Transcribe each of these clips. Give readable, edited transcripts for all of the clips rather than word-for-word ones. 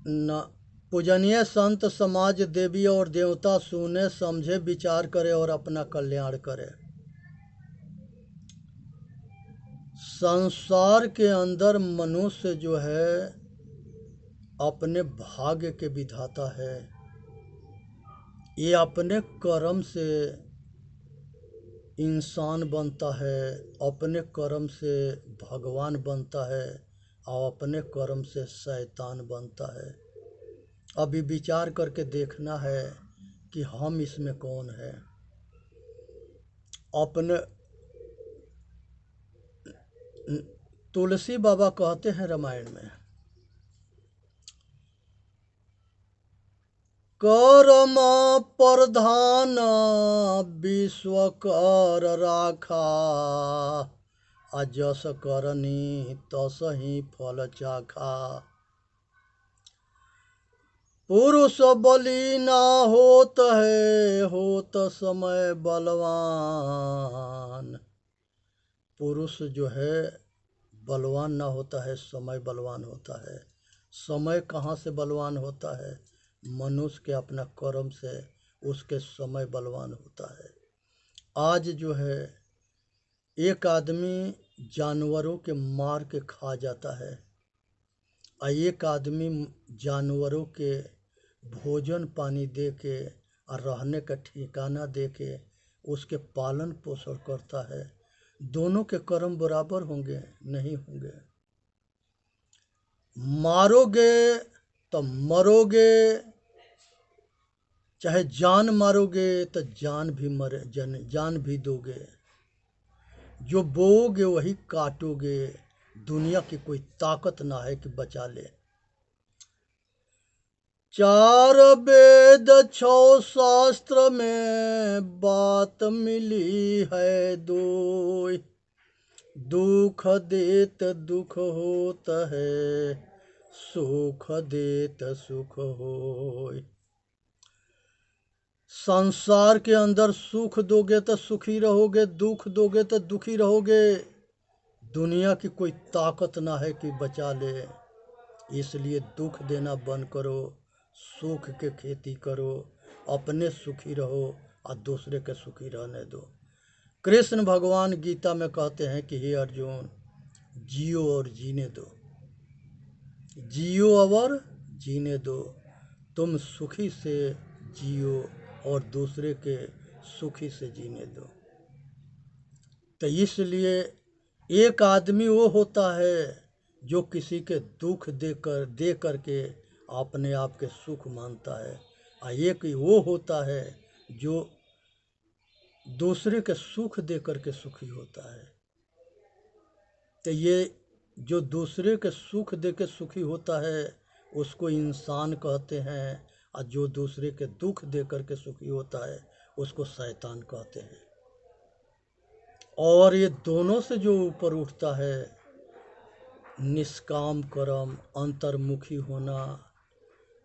न पूजनीय संत समाज देवी और देवता सुने समझे विचार करे और अपना कल्याण करे। संसार के अंदर मनुष्य जो है अपने भाग्य के विधाता है। ये अपने कर्म से इंसान बनता है, अपने कर्म से भगवान बनता है और अपने कर्म से शैतान बनता है। अभी विचार करके देखना है कि हम इसमें कौन है। अपने तुलसी बाबा कहते हैं रामायण में, कर्म प्रधान विश्व कर राखा, अजस करनी तसही फल चाखा। पुरुष बलि ना होत है, होत समय बलवान। पुरुष जो है बलवान ना होता है, समय बलवान होता है। समय कहाँ से बलवान होता है? मनुष्य के अपना कर्म से उसके समय बलवान होता है। आज जो है एक आदमी जानवरों के मार के खा जाता है और एक आदमी जानवरों के भोजन पानी दे के और रहने का ठिकाना दे के उसके पालन पोषण करता है। दोनों के कर्म बराबर होंगे? नहीं होंगे। मारोगे तो मरोगे, चाहे जान मारोगे तो जान भी दोगे। जो बोओगे वही काटोगे। दुनिया की कोई ताकत ना है कि बचा ले। 4 वेद 6 शास्त्र में बात मिली है दोय, दुख देत दुख होत है, सुख देत सुख होय। संसार के अंदर सुख दोगे तो सुखी रहोगे, दुख दोगे तो दुखी रहोगे। दुनिया की कोई ताकत ना है कि बचा ले। इसलिए दुख देना बंद करो, सुख के खेती करो, अपने सुखी रहो और दूसरे के सुखी रहने दो। कृष्ण भगवान गीता में कहते हैं कि हे अर्जुन, जियो और जीने दो, जियो और जीने दो। तुम सुखी से जियो और दूसरे के सुखी से जीने दो। तो इसलिए एक आदमी वो होता है जो किसी के दुख दे करके अपने आप के सुख मानता है, और एक वो होता है जो दूसरे के सुख दे करके सुखी होता है। तो ये जो दूसरे के सुख दे के सुखी होता है उसको इंसान कहते हैं, और जो दूसरे के दुख दे करके सुखी होता है उसको शैतान कहते हैं। और ये दोनों से जो ऊपर उठता है, निष्काम कर्म, अंतर्मुखी होना,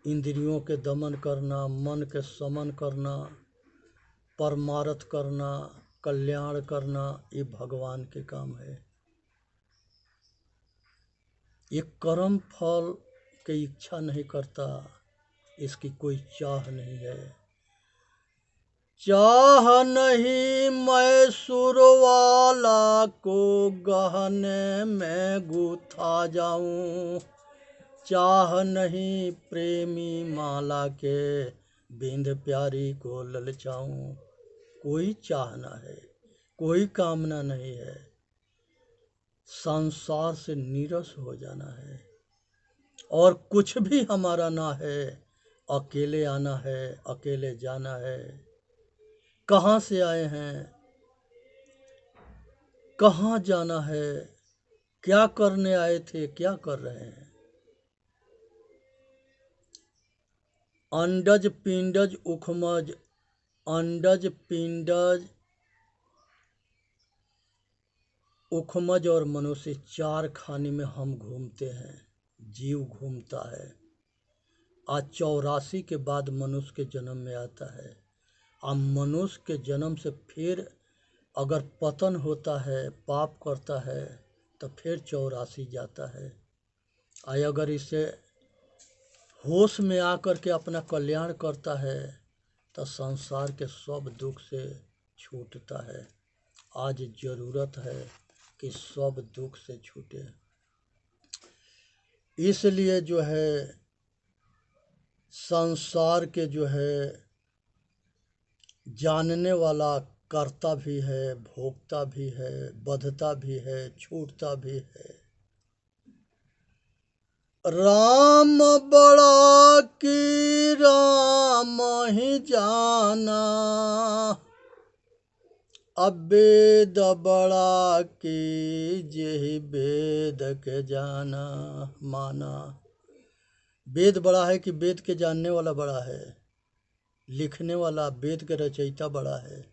इंद्रियों के दमन करना, मन के समन करना, परमार्थ करना, कल्याण करना, ये भगवान के काम है। ये कर्म फल की इच्छा नहीं करता, इसकी कोई चाह नहीं है। चाह नहीं मैं सुरवाला को गहने में गुथा जाऊं, चाह नहीं प्रेमी माला के बिंद प्यारी को ललचाऊं। कोई चाहना है, कोई कामना नहीं है। संसार से नीरस हो जाना है और कुछ भी हमारा ना है। अकेले आना है, अकेले जाना है। कहाँ से आए हैं, कहाँ जाना है, क्या करने आए थे, क्या कर रहे हैं। अंडज पिंडज उखमज, अंडज पिंडज उखमज और मनुष्य, 4 खाने में हम घूमते हैं, जीव घूमता है। आज 84 के बाद मनुष्य के जन्म में आता है। अब मनुष्य के जन्म से फिर अगर पतन होता है, पाप करता है, तो फिर 84 जाता है। अगर इसे होश में आकर के अपना कल्याण करता है तो संसार के सब दुख से छूटता है। आज जरूरत है कि सब दुख से छूटे। इसलिए जो है संसार के जो है जानने वाला करता भी है, भोगता भी है, बंधता भी है, छूटता भी है। राम बड़ा की राम ही जाना, अब वेद बड़ा की जेहि वेद के जाना माना। वेद बड़ा है कि वेद के जानने वाला बड़ा है, लिखने वाला वेद के रचयिता बड़ा है।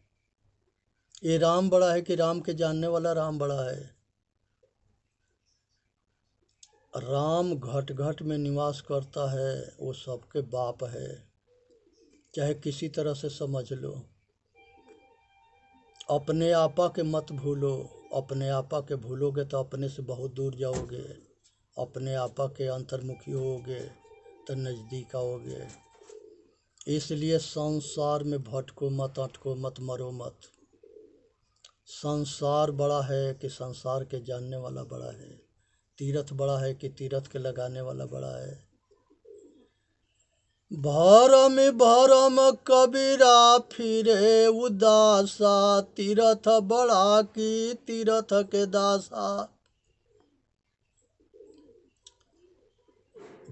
ये राम बड़ा है कि राम के जानने वाला राम बड़ा है। राम घट घट में निवास करता है, वो सबके बाप है, चाहे किसी तरह से समझ लो। अपने आपा के मत भूलो, अपने आपा के भूलोगे तो अपने से बहुत दूर जाओगे। अपने आपा के अंतर्मुखी होगे तो नज़दीक आओगे। इसलिए संसार में भटको मत, अटको मत, मरो मत। संसार बड़ा है कि संसार के जानने वाला बड़ा है। तीर्थ बड़ा है कि तीर्थ के लगाने वाला बड़ा है। भरम भरम कबीरा फिरे उदासा, तीर्थ बड़ा की तीर्थ के दासा।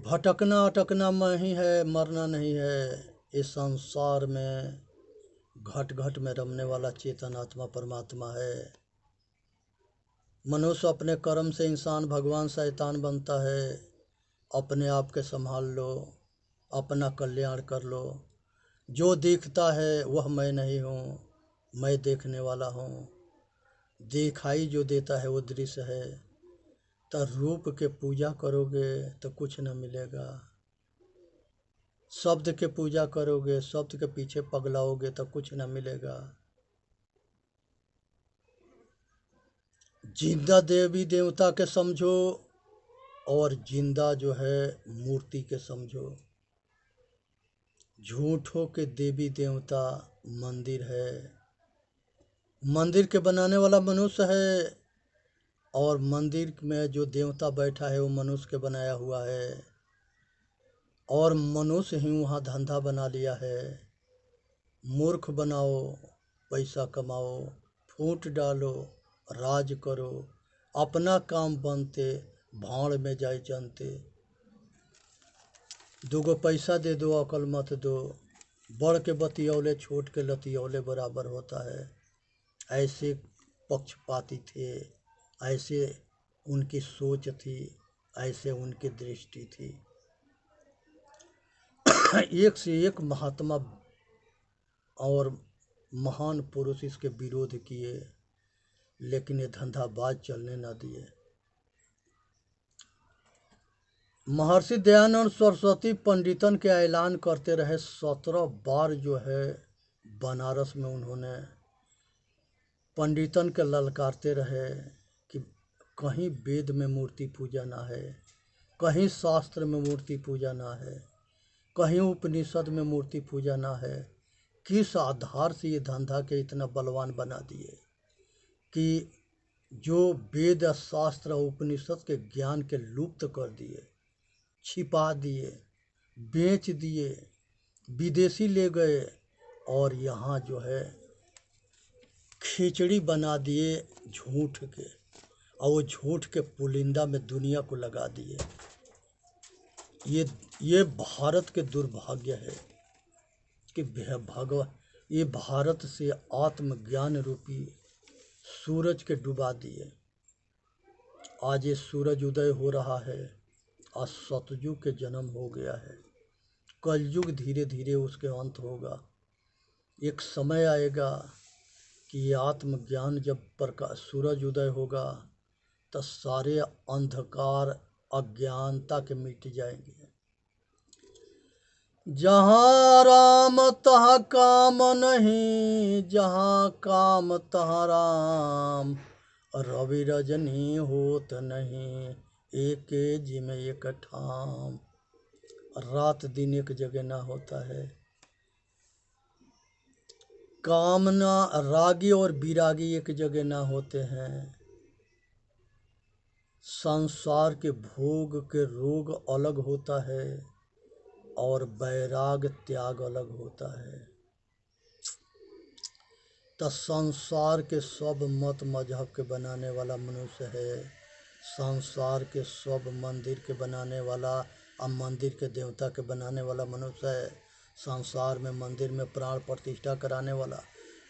भटकना अटकना में ही है, मरना नहीं है। इस संसार में घट घट में रमने वाला चेतन आत्मा परमात्मा है। मनुष्य अपने कर्म से इंसान भगवान शैतान बनता है। अपने आप के संभाल लो, अपना कल्याण कर लो। जो दिखता है वह मैं नहीं हूँ, मैं देखने वाला हूँ। दिखाई जो देता है वो दृश्य है। तो रूप के पूजा करोगे तो कुछ न मिलेगा। शब्द के पूजा करोगे, शब्द के पीछे पगलाओगे तो कुछ न मिलेगा। जिंदा देवी देवता के समझो और जिंदा जो है मूर्ति के समझो। झूठों के देवी देवता मंदिर है। मंदिर के बनाने वाला मनुष्य है और मंदिर में जो देवता बैठा है वो मनुष्य के बनाया हुआ है। और मनुष्य ही वहाँ धंधा बना लिया है। मूर्ख बनाओ, पैसा कमाओ, फूट डालो, राज करो, अपना काम बनते भाड़ में जाए जानते। दूगो पैसा दे दो अकल मत दो, बड़ के बतियौले छोट के लतियौले बराबर होता है। ऐसे पक्षपाती थे, ऐसे उनकी सोच थी, ऐसे उनकी दृष्टि थी। एक से एक महात्मा और महान पुरुष इसके विरोध किए, लेकिन ये धंधाबाज चलने न दिए। महर्षि दयानंद सरस्वती पंडितन के ऐलान करते रहे। 17 बार जो है बनारस में उन्होंने पंडितन के ललकारते रहे कि कहीं वेद में मूर्ति पूजा ना है, कहीं शास्त्र में मूर्ति पूजा ना है, कहीं उपनिषद में मूर्ति पूजा ना है। किस आधार से ये धंधा के इतना बलवान बना दिए कि जो वेद शास्त्र उपनिषद के ज्ञान के लुप्त कर दिए, छिपा दिए, बेच दिए, विदेशी ले गए और यहाँ जो है खिचड़ी बना दिए झूठ के, और वो झूठ के पुलिंदा में दुनिया को लगा दिए। ये भारत के दुर्भाग्य है कि ये भारत से आत्मज्ञान रूपी सूरज के डुबा दिए। आज ये सूरज उदय हो रहा है, आज सतयुग के जन्म हो गया है। कलयुग धीरे धीरे उसके अंत होगा। एक समय आएगा कि ये आत्मज्ञान जब प्रकाश सूरज उदय होगा तो सारे अंधकार अज्ञानता के मिट जाएंगे। जहाँ राम तहाँ काम नहीं, जहाँ काम तहाँ राम। रवि रजनी होत नहीं, एक जिम एक ठाम। रात दिन एक जगह ना होता है। कामना रागी और विरागी एक जगह ना होते हैं। संसार के भोग के रोग अलग होता है और वैराग त्याग अलग होता है। तो संसार के सब मत मजहब के बनाने वाला मनुष्य है। संसार के सब मंदिर के बनाने वाला और मंदिर के देवता के बनाने वाला मनुष्य है। संसार में मंदिर में प्राण प्रतिष्ठा कराने वाला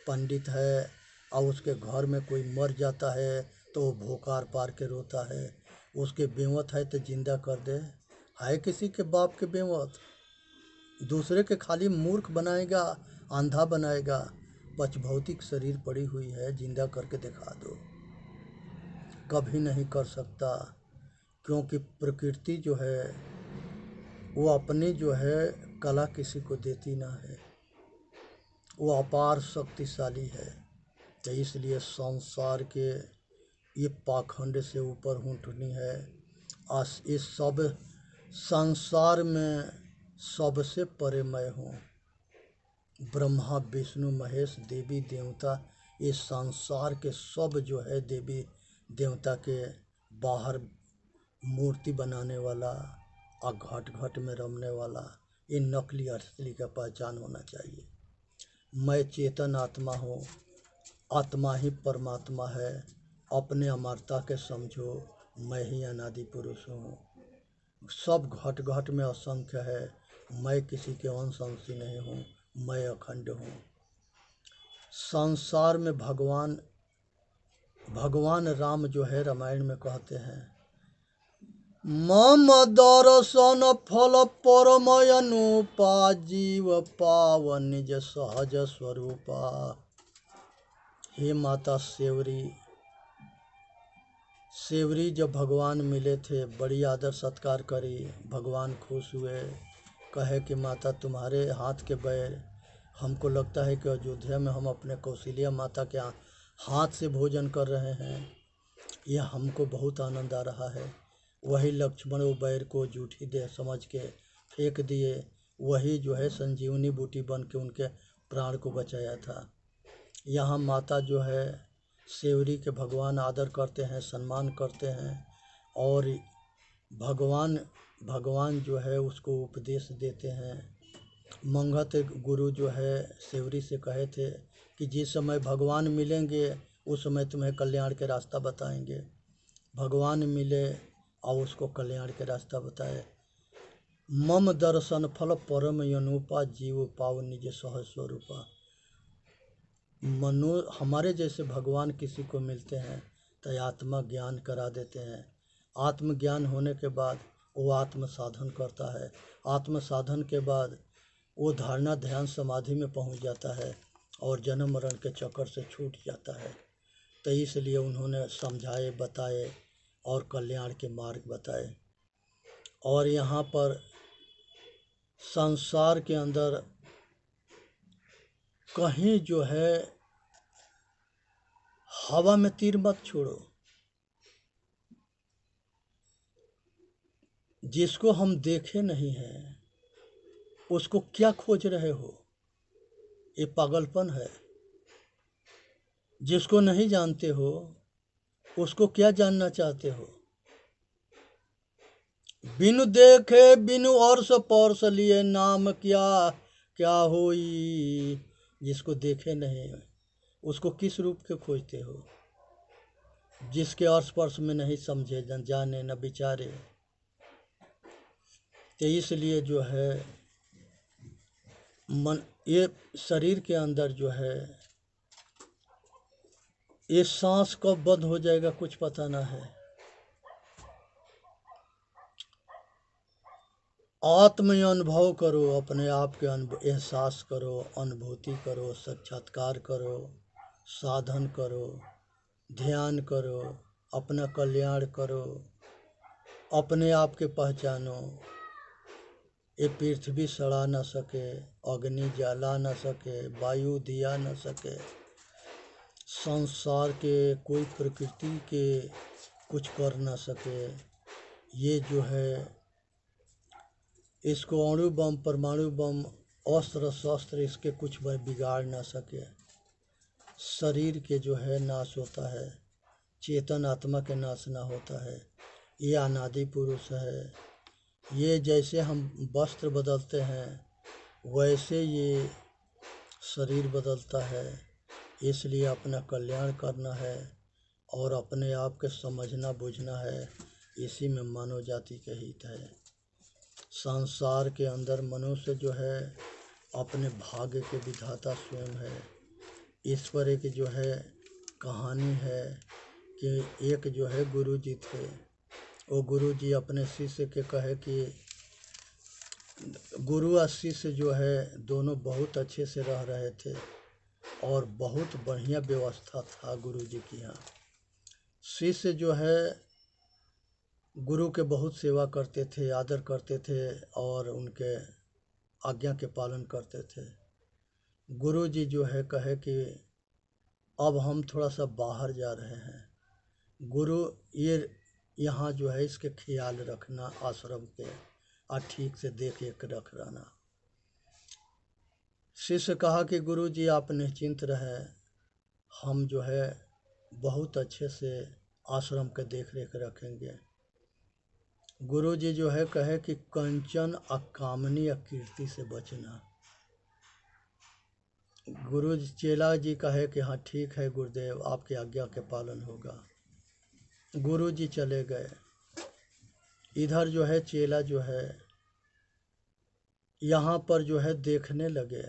पंडित है। और उसके घर में कोई मर जाता है तो वो भोकार पार के रोता है। उसके बेवत है तो जिंदा कर दे। है किसी के बाप के बेवत? दूसरे के खाली मूर्ख बनाएगा, अंधा बनाएगा। पच भौतिक शरीर पड़ी हुई है, जिंदा करके दिखा दो। कभी नहीं कर सकता, क्योंकि प्रकृति जो है वो अपनी जो है कला किसी को देती ना है। वो अपार शक्तिशाली है। तो इसलिए संसार के ये पाखंड से ऊपर उठनी है। इस सब संसार में सबसे परे मैं हूँ। ब्रह्मा विष्णु महेश देवी देवता, ये संसार के सब जो है देवी देवता के बाहर मूर्ति बनाने वाला और घट घट में रमने वाला, ये नकली असली का पहचान होना चाहिए। मैं चेतन आत्मा हूँ, आत्मा ही परमात्मा है। अपने अमरता के समझो, मैं ही अनादि पुरुष हूँ। सब घट घट में असंख्य है। मैं किसी के अंश अंशी नहीं हूँ, मैं अखंड हूँ। संसार में भगवान राम जो है रामायण में कहते हैं, मम दर्शन फल परमय अनुपा जीव पावन निज सहज स्वरूपा। हे माता सेवरी जब भगवान मिले थे, बड़ी आदर सत्कार करी। भगवान खुश हुए, कहे कि माता तुम्हारे हाथ के बैर, हमको लगता है कि अयोध्या में हम अपने कौशल्या माता के हाथ से भोजन कर रहे हैं। यह हमको बहुत आनंद आ रहा है। वही लक्ष्मण वो बैर को जूठी दे समझ के फेंक दिए। वही जो है संजीवनी बूटी बन के उनके प्राण को बचाया था। यहाँ माता जो है सेवरी के भगवान आदर करते हैं, सम्मान करते हैं। और भगवान जो है उसको उपदेश देते हैं। मंगत गुरु जो है सेवरी से कहे थे कि जिस समय भगवान मिलेंगे उस समय तुम्हें कल्याण के रास्ता बताएंगे। भगवान मिले और उसको कल्याण के रास्ता बताए। मम दर्शन फल परम अनुपा जीव पाव निज सहज स्वरूपा। हमारे जैसे भगवान किसी को मिलते हैं तो आत्मा ज्ञान करा देते हैं। आत्मज्ञान होने के बाद वो आत्म साधन करता है। आत्म साधन के बाद वो धारणा ध्यान समाधि में पहुंच जाता है और जन्म मरण के चक्कर से छूट जाता है। तो इसलिए उन्होंने समझाए, बताए और कल्याण के मार्ग बताए। और यहाँ पर संसार के अंदर कहीं जो है हवा में तीर मत छोड़ो। जिसको हम देखे नहीं हैं उसको क्या खोज रहे हो? ये पागलपन है। जिसको नहीं जानते हो उसको क्या जानना चाहते हो? बिनु देखे बिनु अर्श पर्श लिए नाम क्या क्या होई। जिसको देखे नहीं उसको किस रूप के खोजते हो? जिसके अर्श पर्श में नहीं समझे, न जाने, न विचारे। तो इसलिए जो है मन, ये शरीर के अंदर जो है ये सांस कब बंद हो जाएगा कुछ पता ना है। आत्म अनुभव करो, अपने आप के एहसास करो, अनुभूति करो, साक्षात्कार करो, साधन करो, ध्यान करो, अपना कल्याण करो, अपने आप के पहचानो। ये पृथ्वी सड़ा न सके, अग्नि जला न सके, वायु दिया न सके, संसार के कोई प्रकृति के कुछ कर न सके। ये जो है इसको अणु बम, परमाणु बम, अस्त्र शस्त्र इसके कुछ बिगाड़ ना सके। शरीर के जो है नाश होता है, चेतन आत्मा के नाश ना होता है। ये अनादि पुरुष है। ये जैसे हम वस्त्र बदलते हैं वैसे ये शरीर बदलता है। इसलिए अपना कल्याण करना है और अपने आप के समझना बुझना है। इसी में मानव जाति के हित है। संसार के अंदर मनुष्य जो है अपने भाग्य के विधाता स्वयं है। इस पर एक जो है कहानी है कि एक जो है गुरु जी थे। वो गुरु जी अपने शिष्य के कहे कि गुरु और शिष्य जो है दोनों बहुत अच्छे से रह रहे थे और बहुत बढ़िया व्यवस्था था गुरु जी की यहाँ। शिष्य जो है गुरु के बहुत सेवा करते थे, आदर करते थे और उनके आज्ञा के पालन करते थे। गुरु जी जो है कहे कि अब हम थोड़ा सा बाहर जा रहे हैं, गुरु ये यहाँ जो है इसके ख्याल रखना, आश्रम के और ठीक से देख एक रख रहना। शिष्य कहा कि गुरु जी आप निश्चिंत रहे, हम जो है बहुत अच्छे से आश्रम के देख रेख रखेंगे। गुरु जी जो है कहे कि कंचन अकामनी कीर्ति से बचना। गुरु चेला जी कहे कि हाँ ठीक है गुरुदेव, आपकी आज्ञा के पालन होगा। गुरु जी चले गए। इधर जो है चेला जो है यहाँ पर जो है देखने लगे।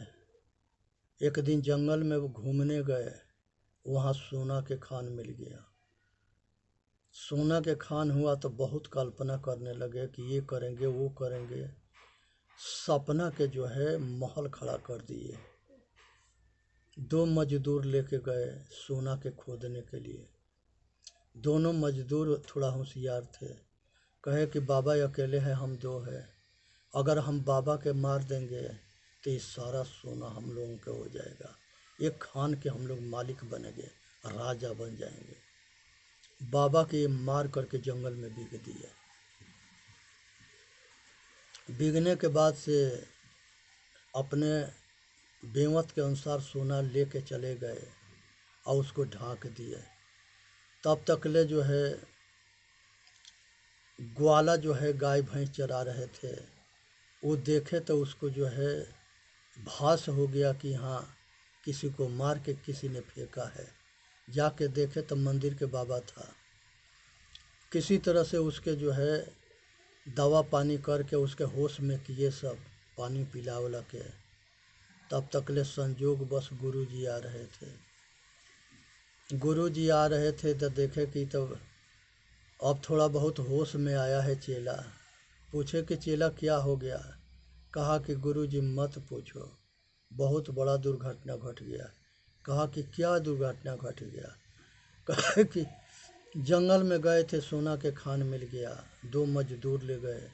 एक दिन जंगल में वो घूमने गए, वहाँ सोना के खान मिल गया। सोना के खान हुआ तो बहुत कल्पना करने लगे कि ये करेंगे वो करेंगे। सपना के जो है महल खड़ा कर दिए। 2 मजदूर लेके गए सोना के खोदने के लिए। दोनों मजदूर थोड़ा होशियार थे। कहे कि बाबा अकेले हैं, हम 2 हैं, अगर हम बाबा के मार देंगे तो ये सारा सोना हम लोगों का हो जाएगा। एक खान के हम लोग मालिक बनेंगे, राजा बन जाएंगे। बाबा के मार करके जंगल में बिक दिए। बिकने के बाद से अपने बेवत के अनुसार सोना लेके चले गए और उसको ढाक दिए। तब तक ले जो है ग्वाला जो है गाय भैंस चरा रहे थे, वो देखे तो उसको जो है भास हो गया कि हाँ किसी को मार के किसी ने फेंका है। जाके देखे तो मंदिर के बाबा था। किसी तरह से उसके जो है दवा पानी करके उसके होश में किए, सब पानी पिलावला के। तब तक ले संजोग बस गुरु जी आ रहे थे। गुरु जी आ रहे थे तो देखे कि तब अब थोड़ा बहुत होश में आया है चेला। पूछे कि चेला क्या हो गया? कहा कि गुरु जी मत पूछो, बहुत बड़ा दुर्घटना घट गया। कहा कि क्या दुर्घटना घट गया? कहा कि जंगल में गए थे, सोना के खान मिल गया, 2 मजदूर ले गए।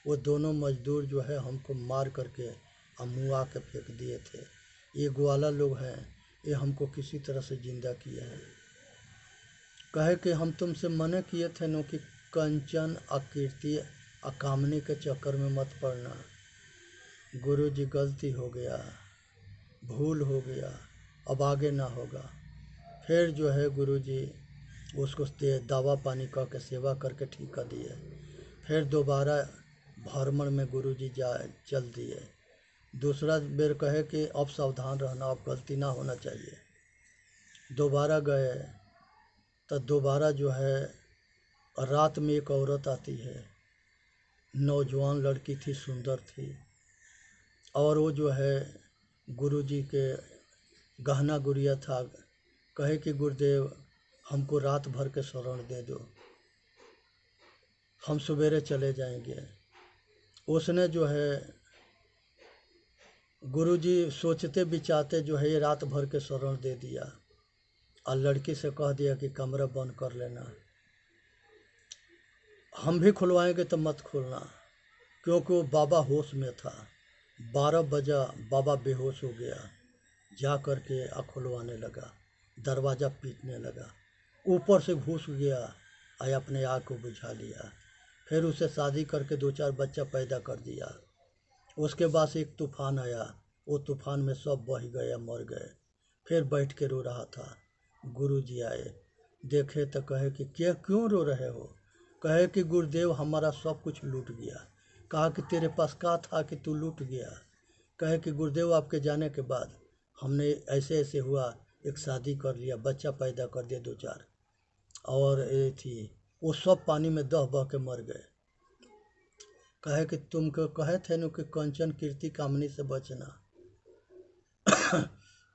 वो दोनों मजदूर जो है हमको मार करके मुआ के फेंक दिए थे। ये ग्वाला लोग हैं, ये हमको किसी तरह से जिंदा किए हैं। कहे कि हम तुमसे मना किए थे नो कि कंचन अकीर्ति अकामनी के चक्कर में मत पड़ना। गुरु जी गलती हो गया, भूल हो गया, अब आगे ना होगा। फिर जो है गुरु जी उसको दवा पानी करके सेवा करके ठीक कर दिए। फिर दोबारा भ्रमण में गुरु जी चल दिए। दूसरा बेर कहे कि अब सावधान रहना, अब गलती ना होना चाहिए। दोबारा गए तो दोबारा जो है रात में एक औरत आती है, नौजवान लड़की थी, सुंदर थी, और वो जो है गुरु जी के गहना गुड़िया था। कहे कि गुरुदेव हमको रात भर के शरण दे दो, हम सवेरे चले जाएंगे। उसने जो है गुरुजी सोचते विचारते जो है ये रात भर के शरण दे दिया और लड़की से कह दिया कि कमरा बंद कर लेना, हम भी खुलवाएंगे तो मत खोलना। क्योंकि वो बाबा होश में था। 12 बजा बाबा बेहोश हो गया। जा कर के खुलवाने लगा, दरवाज़ा पीटने लगा, ऊपर से घुस गया और अपने आग को बुझा लिया। फिर उसे शादी करके 2-4 बच्चा पैदा कर दिया। उसके बाद से एक तूफान आया, वो तूफान में सब बह गए, मर गए। फिर बैठ के रो रहा था। गुरुजी आए, देखे तो कहे कि क्या क्यों रो रहे हो? कहे कि गुरुदेव हमारा सब कुछ लूट गया। कहा कि तेरे पास क्या था कि तू लूट गया? कहे कि गुरुदेव आपके जाने के बाद हमने ऐसे ऐसे हुआ, एक शादी कर लिया, बच्चा पैदा कर दिया 2-4, और ये थी, वो सब पानी में दह बह के मर गए। कहे कि तुमको कहे थे न कि कंचन कीर्ति कामनी से बचना।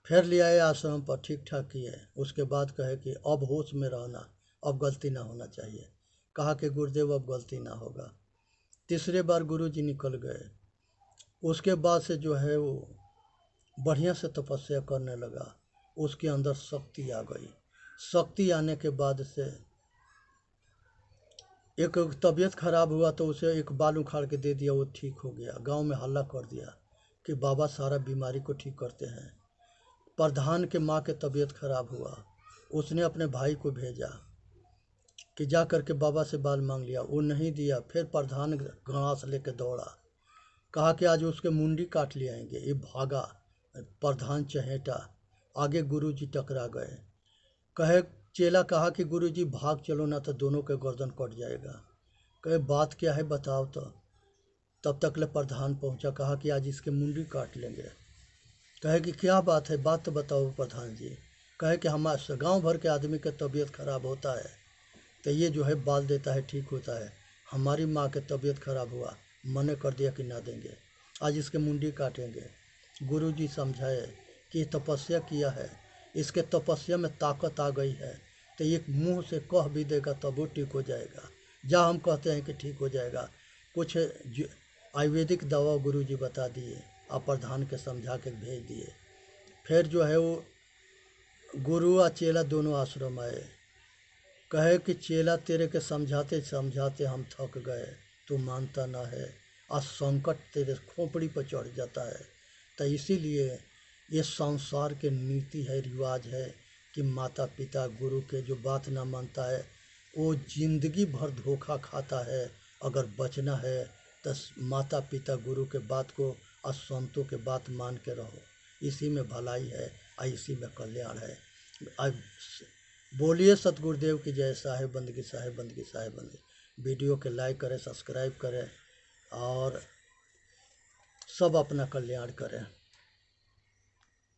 फिर ले आए आश्रम पर, ठीक ठाक किए। उसके बाद कहे कि अब होश में रहना, अब गलती ना होना चाहिए। कहा कि गुरुदेव अब गलती ना होगा। तीसरे बार गुरुजी निकल गए। उसके बाद से जो है वो बढ़िया से तपस्या करने लगा। उसके अंदर शक्ति आ गई। शक्ति आने के बाद से एक तबीयत खराब हुआ तो उसे एक बाल उखाड़ के दे दिया, वो ठीक हो गया। गांव में हल्ला कर दिया कि बाबा सारा बीमारी को ठीक करते हैं। प्रधान के माँ के तबीयत खराब हुआ, उसने अपने भाई को भेजा कि जा करके बाबा से बाल मांग लिया, वो नहीं दिया। फिर प्रधान घास लेके दौड़ा, कहा कि आज उसके मुंडी काट ले आएंगे। ये भागा, प्रधान चहेटा, आगे गुरुजी टकरा गए। कहे चेला कहा कि गुरुजी भाग चलो ना तो दोनों के गर्दन कट जाएगा। कहे बात क्या है बताओ तो। तब तक ले प्रधान पहुंचा, कहा कि आज इसके मुंडी काट लेंगे। कहे कि क्या बात है, बात तो बताओ प्रधान जी। कहे कि हमारे गांव भर के आदमी का तबीयत खराब होता है तो ये जो है बाल देता है, ठीक होता है। हमारी माँ की तबीयत खराब हुआ, मने कर दिया कि ना देंगे, आज इसके मुंडी काटेंगे। गुरुजी समझाए कि ये तपस्या किया है, इसके तपस्या में ताकत आ गई है, तो ये मुंह से कह भी देगा तब वो ठीक हो जाएगा। जहाँ हम कहते हैं कि ठीक हो जाएगा, कुछ आयुर्वेदिक दवा गुरुजी बता दिए और प्रधान के समझा के भेज दिए। फिर जो है वो गुरु और चेला दोनों आश्रम आए। कहे कि चेला तेरे के समझाते समझाते हम थक गए, तू मानता ना है, आज संकट तेरे खोपड़ी पर चढ़ जाता है। तो इसीलिए ये संसार के नीति है, रिवाज है कि माता पिता गुरु के जो बात ना मानता है वो जिंदगी भर धोखा खाता है। अगर बचना है तो माता पिता गुरु के बात को और संतों के बात मान के रहो, इसी में भलाई है और इसी में कल्याण है। अब बोलिए सतगुरुदेव की जय। साहेब बंदगी, साहेब बंदगी, साहेब बंदगी। वीडियो के लाइक करें, सब्सक्राइब करें और सब अपना कल्याण करें।